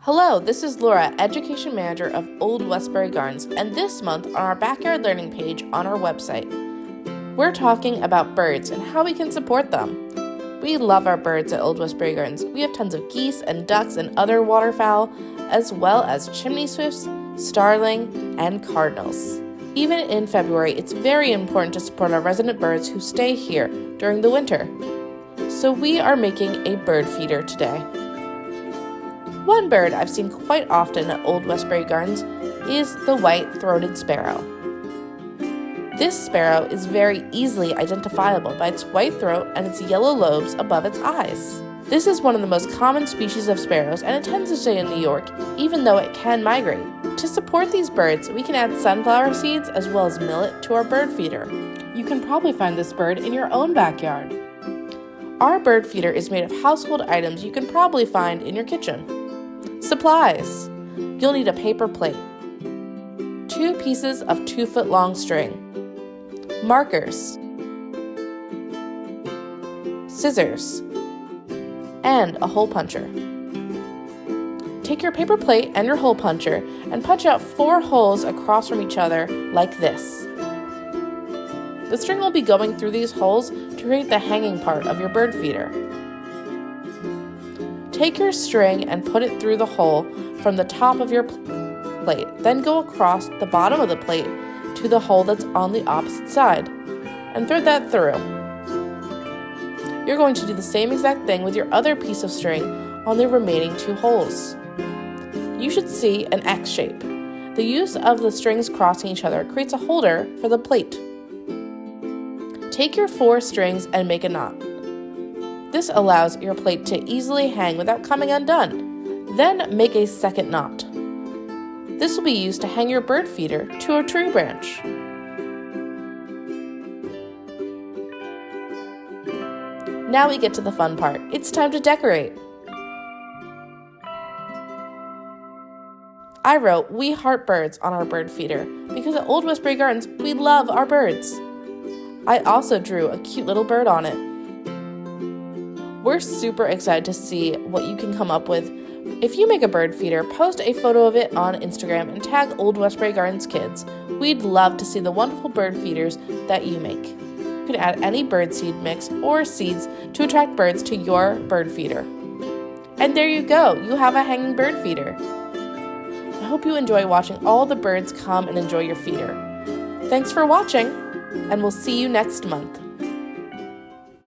Hello, this is Laura, Education Manager of Old Westbury Gardens, and this month on our Backyard Learning page on our website, we're talking about birds and how we can support them. We love our birds at Old Westbury Gardens. We have tons of geese and ducks and other waterfowl, as well as chimney swifts, starling, and cardinals. Even in February, it's very important to support our resident birds who stay here during the winter. So we are making a bird feeder today. One bird I've seen quite often at Old Westbury Gardens is the white-throated sparrow. This sparrow is very easily identifiable by its white throat and its yellow lobes above its eyes. This is one of the most common species of sparrows, and it tends to stay in New York, even though it can migrate. To support these birds, we can add sunflower seeds as well as millet to our bird feeder. You can probably find this bird in your own backyard. Our bird feeder is made of household items you can probably find in your kitchen. Supplies. You'll need a paper plate, 2 pieces of 2-foot long string, markers, scissors, and a hole puncher. Take your paper plate and your hole puncher and punch out 4 holes across from each other like this. The string will be going through these holes to create the hanging part of your bird feeder. Take your string and put it through the hole from the top of your plate, then go across the bottom of the plate to the hole that's on the opposite side, and thread that through. You're going to do the same exact thing with your other piece of string on the remaining 2 holes. You should see an X shape. The use of the strings crossing each other creates a holder for the plate. Take your 4 strings and make a knot. This allows your plate to easily hang without coming undone. Then make a second knot. This will be used to hang your bird feeder to a tree branch. Now we get to the fun part. It's time to decorate. I wrote, "We heart birds" on our bird feeder because at Old Westbury Gardens, we love our birds. I also drew a cute little bird on it. We're super excited to see what you can come up with. If you make a bird feeder, post a photo of it on Instagram and tag Old Westbury Gardens Kids. We'd love to see the wonderful bird feeders that you make. You can add any bird seed mix or seeds to attract birds to your bird feeder. And there you go, you have a hanging bird feeder. I hope you enjoy watching all the birds come and enjoy your feeder. Thanks for watching, and we'll see you next month.